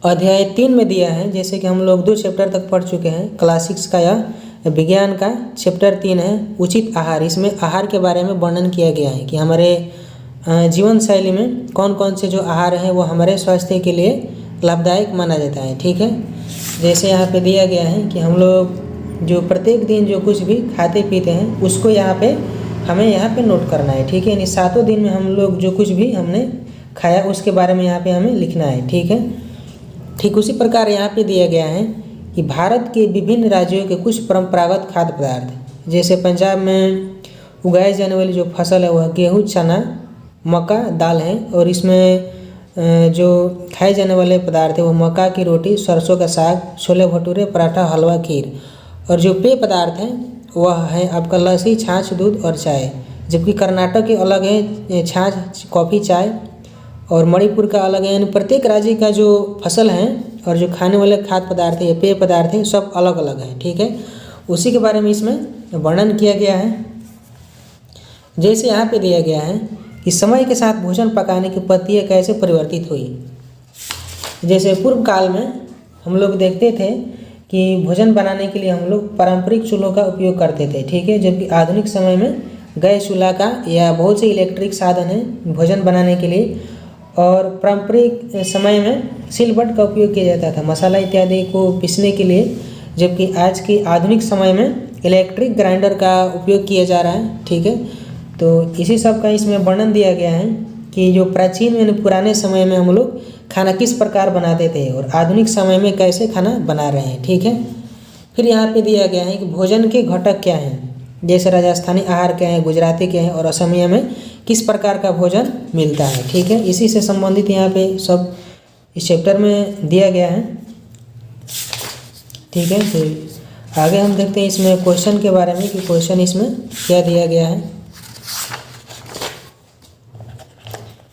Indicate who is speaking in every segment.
Speaker 1: अध्याय 3 में दिया है। जैसे कि हम लोग 2 चैप्टर तक पढ़ चुके हैं। क्लास 6 का या विज्ञान का चैप्टर 3 है उचित आहार। इसमें आहार के बारे में वर्णन किया गया है कि हमारे जीवन शैली में कौन कौन से जो आहार हैं वो हमारे स्वास्थ्य के लिए लाभदायक माना जाता है। ठीक है, जैसे यहाँ पे दिया गया है कि हम लोग जो प्रत्येक दिन जो कुछ भी खाते पीते हैं उसको हमें यहाँ पे नोट करना है। ठीक है, यानी 7 दिन में हम लोग जो कुछ भी हमने खाया उसके बारे में यहाँ पे हमें लिखना है। ठीक है, ठीक उसी प्रकार यहाँ पे दिया गया है कि भारत के विभिन्न राज्यों के कुछ परंपरागत खाद्य पदार्थ, जैसे पंजाब में उगाए जाने वाली जो फसल है वह गेहूँ, चना, मक्का, दाल है। और इसमें जो खाए जाने वाले पदार्थ है वो मक्का की रोटी, सरसों का साग, छोले भटूरे, पराठा, हलवा, खीर। और जो पेय पदार्थ हैं वह है आपका लस्सी, छाछ, दूध और चाय। जबकि कर्नाटक के अलग है छाछ, कॉफ़ी, चाय। और मणिपुर का अलग है। यानी प्रत्येक राज्य का जो फसल है और जो खाने वाले खाद्य पदार्थ है, पेय पदार्थ है, सब अलग अलग है। ठीक है, उसी के बारे में इसमें वर्णन किया गया है। जैसे यहाँ पे दिया गया है कि समय के साथ भोजन पकाने की पद्धतियाँ कैसे परिवर्तित हुई। जैसे पूर्व काल में हम लोग देखते थे कि भोजन बनाने के लिए हम लोग पारंपरिक चूल्हों का उपयोग करते थे। ठीक है, जबकि आधुनिक समय में गैस चूल्हा का या बहुत से इलेक्ट्रिक साधन हैं भोजन बनाने के लिए। और पारंपरिक समय में सिलबट्ट का उपयोग किया जाता था मसाला इत्यादि को पीसने के लिए, जबकि आज की आधुनिक समय में इलेक्ट्रिक ग्राइंडर का उपयोग किया जा रहा है। ठीक है, तो इसी सब का इसमें वर्णन दिया गया है कि जो प्राचीन यानी पुराने समय में हम लोग खाना किस प्रकार बनाते थे और आधुनिक समय में कैसे खाना बना रहे हैं। ठीक है, फिर यहाँ पे दिया गया है कि भोजन के घटक क्या हैं। जैसे राजस्थानी आहार क्या है, गुजराती क्या है और असमिया में किस प्रकार का भोजन मिलता है। ठीक है, इसी से संबंधित यहाँ पे सब इस चैप्टर में दिया गया है। ठीक है, तो आगे हम देखते हैं इसमें क्वेश्चन के बारे में कि क्वेश्चन इसमें क्या दिया गया है।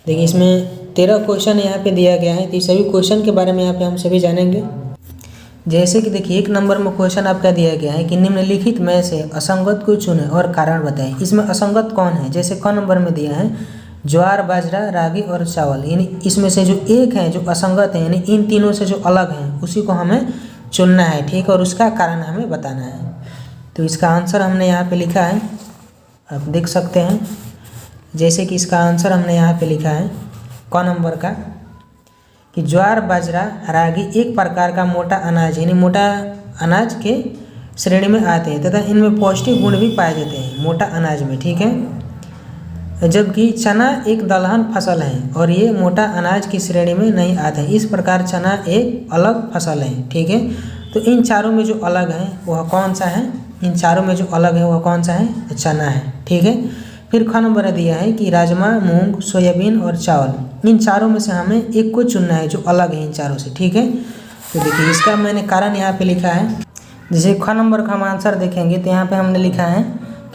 Speaker 1: देखिए इसमें 13 क्वेश्चन यहाँ पे दिया गया है। तो सभी क्वेश्चन के बारे में यहाँ पे हम सभी जानेंगे। जैसे कि देखिए 1 नंबर में क्वेश्चन आपका दिया गया है कि निम्नलिखित में से असंगत को चुनें और कारण बताएं। इसमें असंगत कौन है। जैसे क नंबर में दिया है ज्वार, बाजरा, रागी और चावल। यानी इसमें से जो एक है जो असंगत है, यानी इन तीनों से जो अलग है उसी को हमें चुनना है। ठीक, और उसका कारण हमें बताना है। तो इसका आंसर हमने यहाँ पर लिखा है, आप देख सकते हैं। जैसे कि इसका आंसर हमने यहाँ पे लिखा है क नंबर का कि ज्वार, बाजरा, रागी एक प्रकार का मोटा अनाज यानी मोटा अनाज के श्रेणी में आते हैं तथा इनमें पौष्टिक गुण भी पाए जाते हैं मोटा अनाज में। ठीक है, जबकि चना एक दलहन फसल है और ये मोटा अनाज की श्रेणी में नहीं आता है। इस प्रकार चना एक अलग फसल है। ठीक है, तो इन चारों में जो अलग है वह कौन सा है। इन चारों में जो अलग है वह कौन सा है, चना है। ठीक है, फिर ख नंबर दिया है कि राजमा, मूंग, सोयाबीन और चावल। इन चारों में से हमें एक को चुनना है जो अलग है इन चारों से। ठीक है, तो देखिए इसका मैंने कारण यहाँ पे लिखा है। जैसे ख नंबर का हम आंसर देखेंगे तो यहाँ पे हमने लिखा है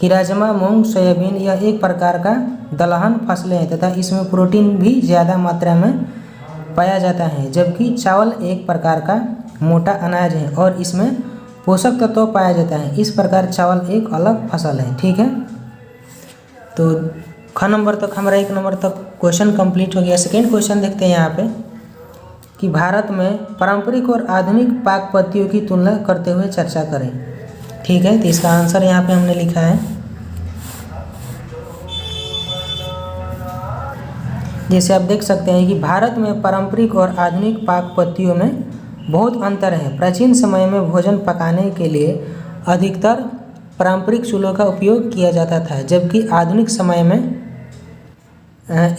Speaker 1: कि राजमा, मूंग, सोयाबीन यह एक प्रकार का दलहन फसलें हैं तथा इसमें प्रोटीन भी ज़्यादा मात्रा में पाया जाता है। जबकि चावल एक प्रकार का मोटा अनाज है और इसमें पोषक तत्व पाया जाता है। इस प्रकार चावल एक अलग फसल है। ठीक है, तो ख नंबर तक हमारा 1 नंबर तक क्वेश्चन कंप्लीट हो गया। सेकेंड क्वेश्चन देखते हैं यहाँ पे कि भारत में पारंपरिक और आधुनिक पाक पद्धतियों की तुलना करते हुए चर्चा करें। ठीक है, तो इसका आंसर यहाँ पे हमने लिखा है। जैसे आप देख सकते हैं कि भारत में पारंपरिक और आधुनिक पाक पद्धतियों में बहुत अंतर है। प्राचीन समय में भोजन पकाने के लिए अधिकतर पारंपरिक चूल्हों का उपयोग किया जाता था, जबकि आधुनिक समय में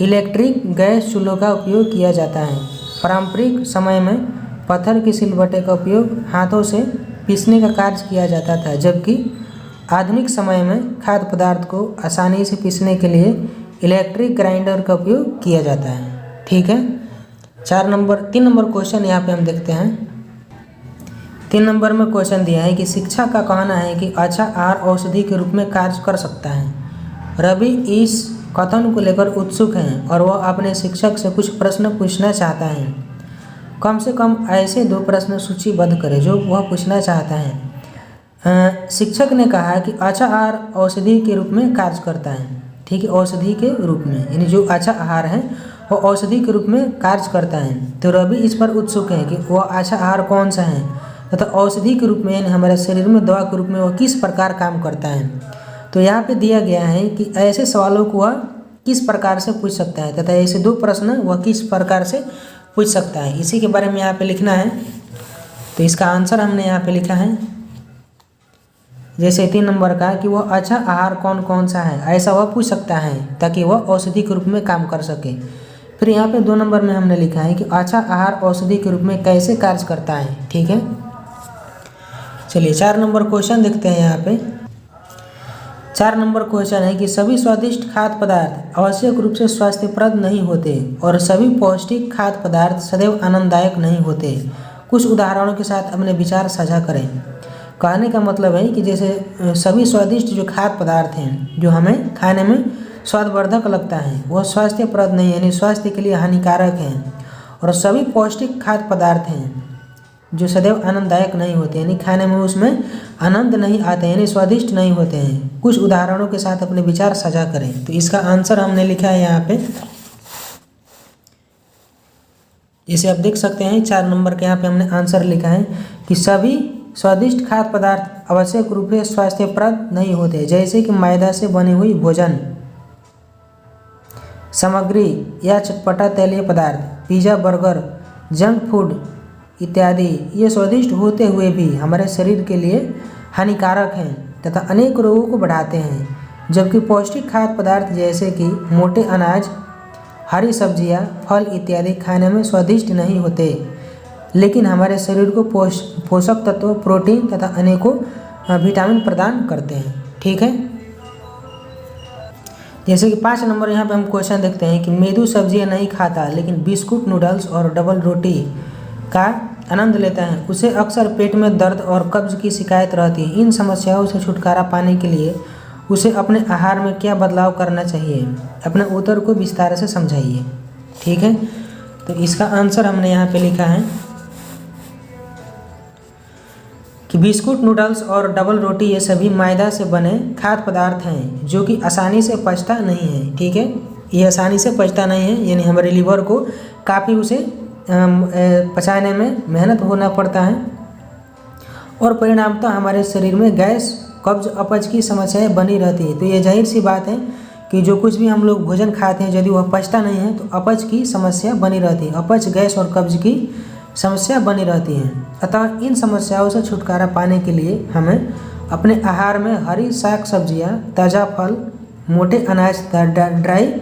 Speaker 1: इलेक्ट्रिक गैस चूल्हों का उपयोग किया जाता है। पारंपरिक समय में पत्थर के सिलबट्टे का उपयोग हाथों से पीसने का कार्य किया जाता था, जबकि आधुनिक समय में खाद्य पदार्थ को आसानी से पीसने के लिए इलेक्ट्रिक ग्राइंडर का उपयोग किया जाता है। ठीक है, 3 नंबर क्वेश्चन यहाँ पे हम देखते हैं। 3 नंबर में क्वेश्चन दिया है कि शिक्षा का कहना है कि अच्छा आहार औषधि के रूप में कार्य कर सकता है। रवि इस कथन को लेकर उत्सुक हैं और वह अपने शिक्षक से कुछ प्रश्न पूछना चाहता है। कम से कम ऐसे 2 प्रश्न सूचीबद्ध करें जो वह पूछना चाहता है। शिक्षक ने कहा कि अच्छा आहार औषधि के रूप में कार्य करता है। ठीक है, औषधि के रूप में यानी जो अच्छा आहार है वो औषधि के रूप में कार्य करता है। तो रवि इस पर उत्सुक है कि वह अच्छा आहार कौन सा है तथा औषधि के रूप में यानी हमारे शरीर में दवा के रूप में वह किस प्रकार काम करता है। तो यहाँ पे दिया गया है कि ऐसे सवालों को वह किस प्रकार से पूछ सकता है तथा ऐसे 2 प्रश्न वह किस प्रकार से पूछ सकता है, इसी के बारे में यहाँ पे लिखना है। तो इसका आंसर हमने यहाँ पे लिखा है, जैसे 3 नंबर का कि वह अच्छा आहार कौन कौन सा है, ऐसा वह पूछ सकता है ताकि वह औषधि के रूप में काम कर सके। फिर यहाँ पे 2 नंबर में हमने लिखा है कि अच्छा आहार औषधि के रूप में कैसे कार्य करता है। ठीक है, चलिए 4 नंबर क्वेश्चन देखते हैं। यहाँ पे 4 नंबर क्वेश्चन है कि सभी स्वादिष्ट खाद्य पदार्थ आवश्यक रूप से स्वास्थ्यप्रद नहीं होते और सभी पौष्टिक खाद्य पदार्थ सदैव आनंददायक नहीं होते। कुछ उदाहरणों के साथ अपने विचार साझा करें। कहने का मतलब है कि जैसे सभी स्वादिष्ट जो खाद्य पदार्थ हैं जो हमें खाने में स्वादवर्धक लगता है वह स्वास्थ्यप्रद नहीं यानी स्वास्थ्य के लिए हानिकारक हैं, और सभी पौष्टिक खाद्य पदार्थ हैं जो सदैव आनंददायक नहीं होते यानी खाने में उसमें आनंद नहीं आते यानी स्वादिष्ट नहीं होते हैं। कुछ उदाहरणों के साथ अपने विचार साझा करें। तो इसका आंसर हमने लिखा है यहाँ पे, इसे आप देख सकते हैं 4 नंबर के यहाँ पे हमने आंसर लिखा है कि सभी स्वादिष्ट खाद्य पदार्थ आवश्यक रूप से स्वास्थ्यप्रद नहीं होते, जैसे कि मैदा से बनी हुई भोजन सामग्री या चटपटा तैलीय पदार्थ, पिज़्ज़ा, बर्गर, जंक फूड इत्यादि। ये स्वादिष्ट होते हुए भी हमारे शरीर के लिए हानिकारक हैं तथा अनेक रोगों को बढ़ाते हैं, जबकि पौष्टिक खाद्य पदार्थ जैसे कि मोटे अनाज, हरी सब्जियां, फल इत्यादि खाने में स्वादिष्ट नहीं होते, लेकिन हमारे शरीर को पोषक तत्व, प्रोटीन तथा अनेकों विटामिन प्रदान करते हैं। ठीक है, जैसे कि 5 नंबर यहाँ पे हम क्वेश्चन देखते हैं कि मेदू सब्जियां नहीं खाता लेकिन बिस्कुट, नूडल्स और डबल रोटी का आनंद लेता है, उसे अक्सर पेट में दर्द और कब्ज की शिकायत रहती है। इन समस्याओं से छुटकारा पाने के लिए उसे अपने आहार में क्या बदलाव करना चाहिए, अपने उत्तर को विस्तार से समझाइए। ठीक है, तो इसका आंसर हमने यहाँ पे लिखा है कि बिस्कुट, नूडल्स और डबल रोटी ये सभी मैदा से बने खाद्य पदार्थ हैं जो कि आसानी से पचता नहीं है। ठीक है, ये आसानी से पचता नहीं है यानी हमारे लीवर को काफ़ी उसे पचाने में मेहनत होना पड़ता है, और परिणामतः हमारे शरीर में गैस, कब्ज, अपच की समस्याएं बनी रहती है। तो ये जाहिर सी बात है कि जो कुछ भी हम लोग भोजन खाते हैं यदि वह पचता नहीं है तो अपच की समस्या बनी रहती है, अपच, गैस और कब्ज की समस्या बनी रहती है। अतः इन समस्याओं से छुटकारा पाने के लिए हमें अपने आहार में हरी साग सब्जियां, ताज़ा फल, मोटे अनाज, ड्राई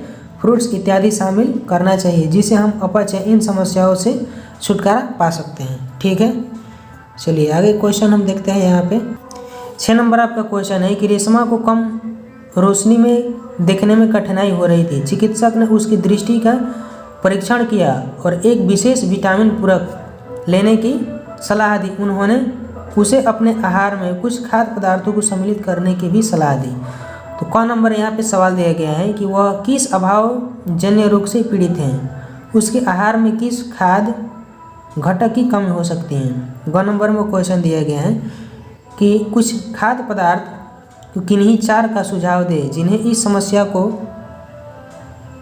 Speaker 1: फ्रूट्स इत्यादि शामिल करना चाहिए, जिससे हम अपच या इन समस्याओं से छुटकारा पा सकते हैं। ठीक है, चलिए आगे क्वेश्चन हम देखते हैं। यहाँ पे 6 नंबर आपका क्वेश्चन है कि रेशमा को कम रोशनी में देखने में कठिनाई हो रही थी। चिकित्सक ने उसकी दृष्टि का परीक्षण किया और एक विशेष विटामिन पूरक लेने की सलाह दी। उन्होंने उसे अपने आहार में कुछ खाद्य पदार्थों को सम्मिलित करने की भी सलाह दी। तो क नंबर यहाँ पे सवाल दिया गया है कि वह किस अभाव जन्य रोग से पीड़ित हैं, उसके आहार में किस खाद्य घटक की कमी हो सकती है। ग नंबर में क्वेश्चन दिया गया है कि कुछ खाद्य पदार्थ किन्हीं 4 का सुझाव दे जिन्हें इस समस्या को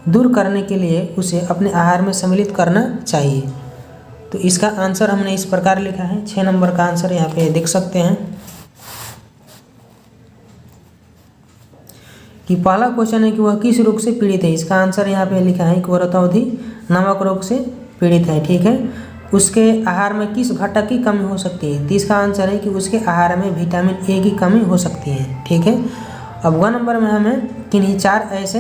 Speaker 1: दूर करने के लिए उसे अपने आहार में सम्मिलित करना चाहिए। तो इसका आंसर हमने इस प्रकार लिखा है, 6 नंबर का आंसर यहाँ पे देख सकते हैं कि पहला क्वेश्चन है कि वह किस रोग से पीड़ित है। इसका आंसर यहाँ पे लिखा है कि वह रतौंधी नामक रोग से पीड़ित है। ठीक है, उसके आहार में किस घटक की कमी हो सकती है। तो इसका आंसर है कि उसके आहार में विटामिन ए की कमी हो सकती है। ठीक है, अब ग नंबर में हमें किन्हीं 4 ऐसे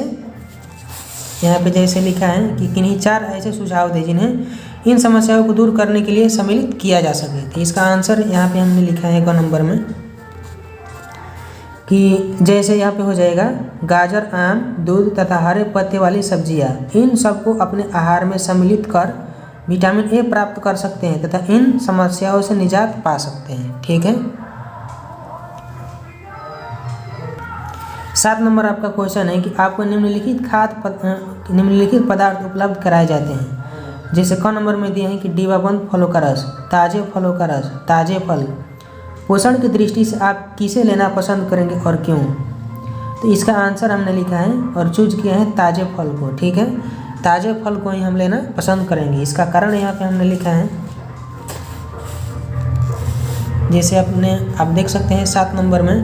Speaker 1: यहाँ पे जैसे लिखा है कि किन्हीं 4 ऐसे सुझाव दे जिन्हें इन समस्याओं को दूर करने के लिए सम्मिलित किया जा सके। तो इसका आंसर यहाँ पे हमने लिखा है ग नंबर में कि जैसे यहाँ पे हो जाएगा गाजर, आम, दूध तथा हरे पत्ते वाली सब्जियाँ, इन सबको अपने आहार में सम्मिलित कर विटामिन ए प्राप्त कर सकते हैं तथा इन समस्याओं से निजात पा सकते हैं। ठीक है, 7 नंबर आपका क्वेश्चन है कि आपको निम्नलिखित पदार्थ उपलब्ध कराए जाते हैं। जैसे क नंबर में दिए हैं कि डिब्बाबंद फलों का रस, ताज़े फलों का रस, ताज़े फल। पोषण की दृष्टि से आप किसे लेना पसंद करेंगे और क्यों। तो इसका आंसर हमने लिखा है और चूज किया है ताज़े फल को। ठीक है, ताज़े फल को ही हम लेना पसंद करेंगे। इसका कारण यहाँ पे हमने लिखा है, जैसे आप देख सकते हैं 7 नंबर में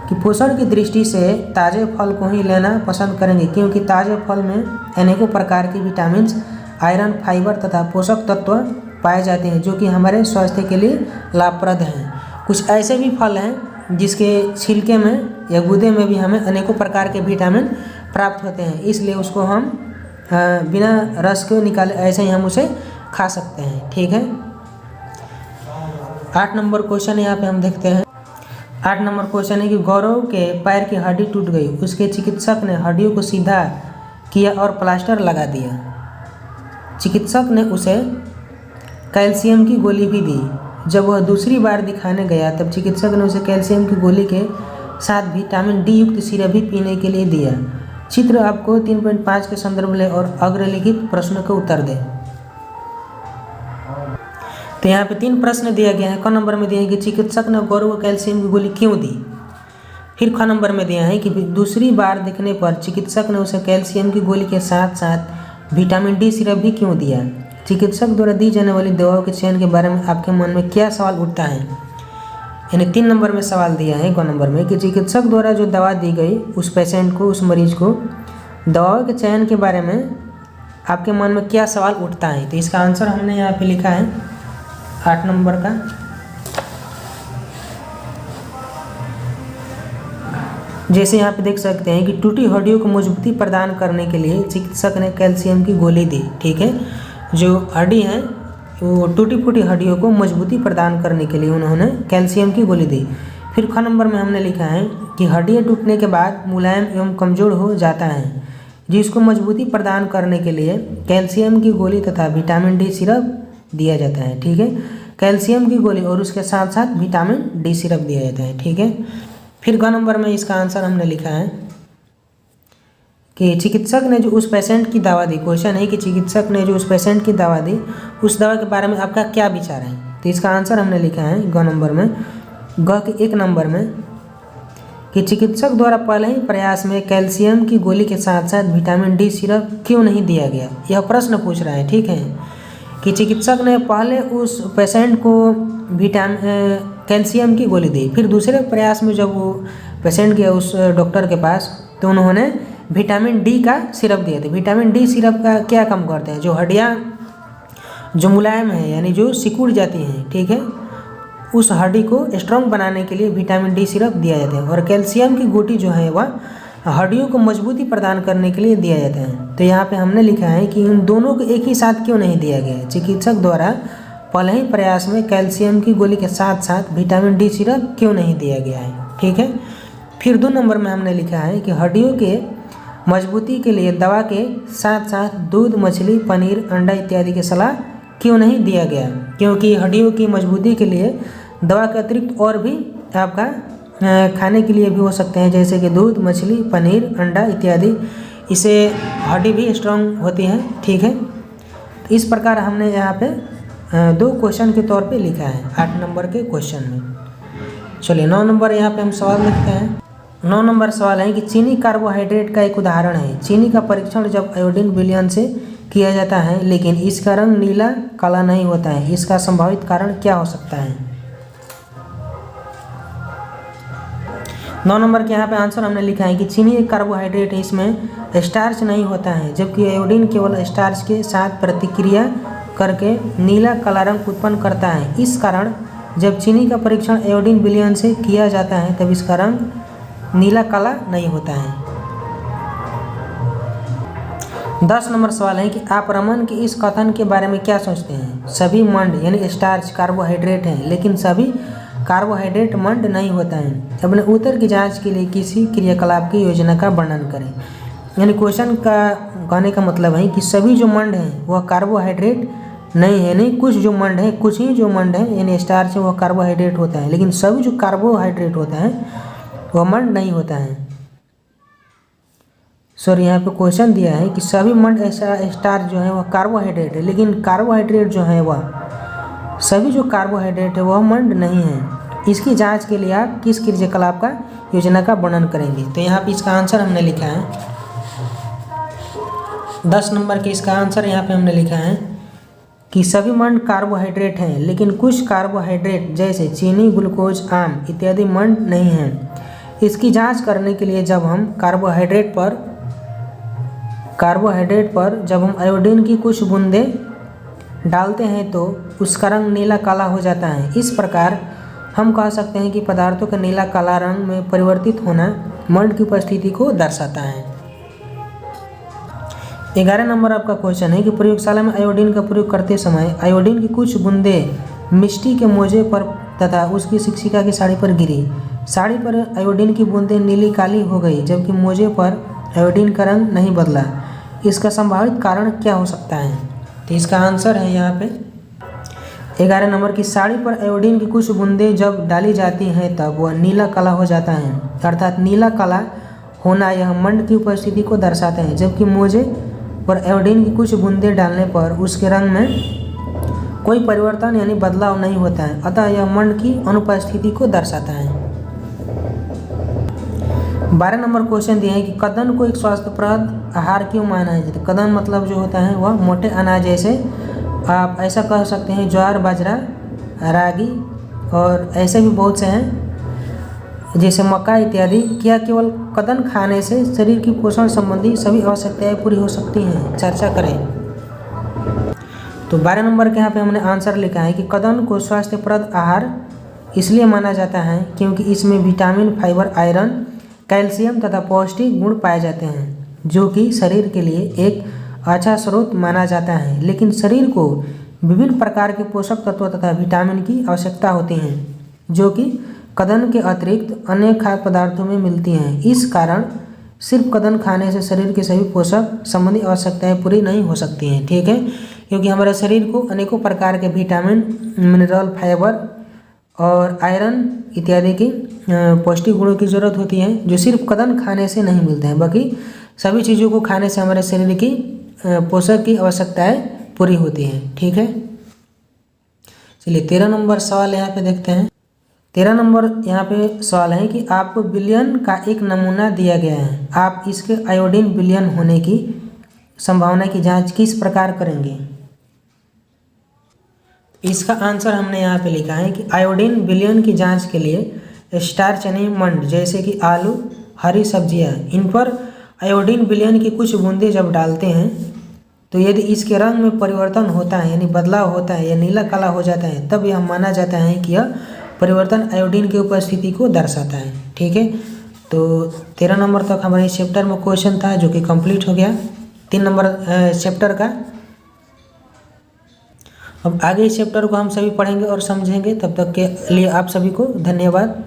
Speaker 1: कि पोषण की दृष्टि से ताज़े फल को ही लेना पसंद करेंगे, क्योंकि ताज़े फल में अनेकों प्रकार के विटामिन, आयरन, फाइबर तथा पोषक तत्व पाए जाते हैं जो कि हमारे स्वास्थ्य के लिए लाभप्रद हैं। कुछ ऐसे भी फल हैं जिसके छिलके में या गूदे में भी हमें अनेकों प्रकार के विटामिन प्राप्त होते हैं, इसलिए उसको हम बिना रस को निकाले ऐसे ही हम उसे खा सकते हैं। ठीक है। 8 नंबर क्वेश्चन यहाँ पे हम देखते हैं। 8 नंबर क्वेश्चन है कि गौरव के पैर की हड्डी टूट गई, उसके चिकित्सक ने हड्डियों को सीधा किया और प्लास्टर लगा दिया। चिकित्सक ने उसे कैल्शियम की गोली भी दी। जब वह दूसरी बार दिखाने गया तब चिकित्सक ने उसे कैल्शियम की गोली के साथ विटामिन डी युक्त सिरप भी पीने के लिए दिया। चित्र आपको 3.5 के संदर्भ ले और अग्रलिखित प्रश्न का उत्तर दे। तो यहाँ पे 3 प्रश्न दिया गया है। क नंबर में दिया है कि चिकित्सक ने गौरव को कैल्शियम की गोली क्यों दी। फिर ख नंबर में दिया है कि दूसरी बार दिखने पर चिकित्सक ने उसे कैल्शियम की गोली के साथ साथ विटामिन डी सिरप भी क्यों दिया। चिकित्सक द्वारा दी जाने वाली दवाओं के चयन के बारे में आपके मन में क्या सवाल उठता है। यानी 3 नंबर में सवाल दिया है क नंबर में कि चिकित्सक द्वारा जो दवा दी गई उस पेशेंट को, उस मरीज को, दवाओं के चयन के बारे में आपके मन में क्या सवाल उठता है। तो इसका आंसर हमने यहाँ पे लिखा है 8 नंबर का। जैसे यहाँ पे देख सकते हैं कि टूटी हड्डियों को मजबूती प्रदान करने के लिए चिकित्सक ने कैल्शियम की गोली दी। ठीक है, जो हड्डी है वो टूटी फूटी हड्डियों को मजबूती प्रदान करने के लिए उन्होंने कैल्शियम की गोली दी। फिर ख नंबर में हमने लिखा है कि हड्डियाँ टूटने के बाद मुलायम एवं कमज़ोर हो जाता है, जिसको मजबूती प्रदान करने के लिए कैल्शियम की गोली तथा विटामिन डी सिरप दिया जाता है। ठीक है, कैल्शियम की गोली और उसके साथ साथ विटामिन डी सिरप दिया जाता है। ठीक है। फिर ग नंबर में इसका आंसर हमने लिखा है कि चिकित्सक ने जो उस पेशेंट की दवा दी। क्वेश्चन है कि चिकित्सक ने जो उस पेशेंट की दवा दी उस दवा के बारे में आपका क्या विचार है। तो इसका आंसर हमने लिखा है ग नंबर में, ग के 1 नंबर में कि चिकित्सक द्वारा पहले ही प्रयास में कैल्शियम की गोली के साथ साथ विटामिन डी सिरप क्यों नहीं दिया गया। यह प्रश्न पूछ रहा है। ठीक है, कि चिकित्सक ने पहले उस पेशेंट को कैल्शियम की गोली दी, फिर दूसरे प्रयास में जब वो पेशेंट गया उस डॉक्टर के पास तो उन्होंने विटामिन डी का सिरप दिया था। विटामिन डी सिरप का क्या काम करते हैं, जो हड्डियाँ जो मुलायम है यानी जो सिकुड़ जाती हैं, ठीक है, उस हड्डी को स्ट्रॉन्ग बनाने के लिए विटामिन डी सिरप दिया जाता है। और कैल्शियम की गोटी जो है वह हड्डियों को मजबूती प्रदान करने के लिए दिया जाता है। तो यहाँ पे हमने लिखा है कि इन दोनों को एक ही साथ क्यों नहीं दिया गया। चिकित्सक द्वारा पहले ही प्रयास में कैल्शियम की गोली के साथ साथ विटामिन डी सिरप क्यों नहीं दिया गया है। ठीक है। फिर 2 नंबर में हमने लिखा है कि हड्डियों के मजबूती के लिए दवा के साथ साथ दूध, मछली, पनीर, अंडा इत्यादि की सलाह क्यों नहीं दिया गया। क्योंकि हड्डियों की मजबूती के लिए दवा के अतिरिक्त और भी आपका खाने के लिए भी हो सकते हैं, जैसे कि दूध, मछली, पनीर, अंडा इत्यादि। इसे हड्डी भी स्ट्रांग होती है। ठीक है। इस प्रकार हमने यहाँ पे 2 क्वेश्चन के तौर पे लिखा है 8 नंबर के क्वेश्चन में। चलिए 9 नंबर यहाँ पे हम सवाल लिखते हैं। 9 नंबर सवाल है कि चीनी कार्बोहाइड्रेट का एक उदाहरण है। चीनी का परीक्षण जब आयोडीन विलयन से किया जाता है लेकिन इसका रंग नीला काला नहीं होता है, इसका संभावित कारण क्या हो सकता है। 9 नंबर के यहाँ पे आंसर हमने लिखा है कि चीनी एक कार्बोहाइड्रेट है, इसमें स्टार्च नहीं होता है, जबकि आयोडीन केवल स्टार्च के साथ प्रतिक्रिया करके नीला काला रंग उत्पन्न करता है। इस कारण जब चीनी का परीक्षण आयोडीन विलयन से किया जाता है तब इसका रंग नीला काला नहीं होता है। 10 नंबर सवाल है कि आप रमन के इस कथन के बारे में क्या सोचते हैं। सभी मंड यानी स्टार्च कार्बोहाइड्रेट हैं, लेकिन सभी कार्बोहाइड्रेट मंड नहीं होता है। अपने उत्तर की जांच के लिए किसी क्रियाकलाप की योजना का वर्णन करें। यानी क्वेश्चन का कहने का मतलब है कि सभी जो मंड हैं वह कार्बोहाइड्रेट नहीं है, नहीं कुछ जो मंड है, कुछ ही जो मंड है यानी स्टार्च है वह कार्बोहाइड्रेट होता है, लेकिन सभी जो कार्बोहाइड्रेट होता है वह मंड नहीं होता है। सॉरी, यहाँ पे क्वेश्चन दिया है कि सभी मंड स्टार्च जो है वह कार्बोहाइड्रेट है, लेकिन कार्बोहाइड्रेट जो है वह सभी जो कार्बोहाइड्रेट है वह मंड नहीं है। इसकी जांच के लिए आप किस क्रियाकलाप का योजना का वर्णन करेंगे। तो यहाँ पे इसका आंसर हमने लिखा है 10 नंबर के इसका आंसर यहाँ पे हमने लिखा है कि सभी मंड कार्बोहाइड्रेट हैं, लेकिन कुछ कार्बोहाइड्रेट जैसे चीनी, ग्लूकोज, आम इत्यादि मंड नहीं हैं। इसकी जांच करने के लिए जब हम कार्बोहाइड्रेट पर जब हम आयोडीन की कुछ बूंदें डालते हैं तो उसका रंग नीला काला हो जाता है। इस प्रकार हम कह सकते हैं कि पदार्थों का नीला काला रंग में परिवर्तित होना मंड की उपस्थिति को दर्शाता है। 11 नंबर आपका क्वेश्चन है कि प्रयोगशाला में आयोडीन का प्रयोग करते समय आयोडीन की कुछ बूंदें मिष्टी के मोजे पर तथा उसकी शिक्षिका की साड़ी पर गिरी। साड़ी पर आयोडीन की बूंदें नीली काली हो गई, जबकि मोजे पर आयोडीन का रंग नहीं बदला। इसका संभावित कारण क्या हो सकता है? तो इसका आंसर है यहाँ पे 11 नंबर की साड़ी पर आयोडीन की कुछ बूंदें जब डाली जाती हैं तब वह नीला काला हो जाता है, अर्थात नीला काला होना यह मंड की उपस्थिति को दर्शाते हैं, जबकि मोजे पर आयोडीन की कुछ बूंदें डालने पर उसके रंग में कोई परिवर्तन यानी बदलाव नहीं होता है, अतः यह मंड की अनुपस्थिति को दर्शाता है। 12 नंबर क्वेश्चन दिए हैं कि कदन को एक स्वास्थ्यप्रद आहार क्यों माना है? तो कदन मतलब जो होता है वह मोटे अनाज, जैसे आप ऐसा कह सकते हैं ज्वार, बाजरा, रागी और ऐसे भी बहुत से हैं जैसे मक्का इत्यादि। क्या केवल कदन खाने से शरीर की पोषण संबंधी सभी आवश्यकताएं पूरी हो सकती हैं? चर्चा करें। तो 12 नंबर के यहाँ पे हमने आंसर लिखा है कि कदन को स्वास्थ्यप्रद आहार इसलिए माना जाता है क्योंकि इसमें विटामिन, फाइबर, आयरन, कैल्शियम तथा पौष्टिक गुण पाए जाते हैं, जो कि शरीर के लिए एक अच्छा स्रोत माना जाता है। लेकिन शरीर को विभिन्न प्रकार के पोषक तत्व तथा विटामिन की आवश्यकता होती है, जो कि कदन के अतिरिक्त अन्य खाद्य पदार्थों में मिलती हैं। इस कारण सिर्फ कदन खाने से शरीर के सभी पोषक संबंधी आवश्यकताएं पूरी नहीं हो सकती हैं, ठीक है, क्योंकि हमारे शरीर को अनेकों प्रकार के विटामिन, मिनरल, फाइबर और आयरन इत्यादि की पौष्टिक गुणों की जरूरत होती है, जो सिर्फ कदन खाने से नहीं मिलते हैं, बाकी सभी चीज़ों को खाने से हमारे शरीर की पोषक की आवश्यकताएं पूरी होती हैं, ठीक है। चलिए 13 नंबर सवाल यहाँ पे देखते हैं। 13 नंबर यहाँ पे सवाल है कि आपको विलयन का एक नमूना दिया गया है, आप इसके आयोडीन विलयन होने की संभावना की जांच किस प्रकार करेंगे? इसका आंसर हमने यहाँ पे लिखा है कि आयोडीन विलयन की जांच के लिए स्टार्च यानी मंड जैसे कि आलू, हरी सब्जियाँ, इन पर आयोडीन विलयन की कुछ बूंदें जब डालते हैं तो यदि इसके रंग में परिवर्तन होता है यानी बदलाव होता है या नीला काला हो जाता है, तब यह माना जाता है कि यह परिवर्तन आयोडीन की उपस्थिति को दर्शाता है, ठीक है। तो 13 नंबर तक हमारे इस चैप्टर में क्वेश्चन था जो कि कंप्लीट हो गया 3 नंबर चैप्टर का। अब आगे इस चैप्टर को हम सभी पढ़ेंगे और समझेंगे, तब तक के लिए आप सभी को धन्यवाद।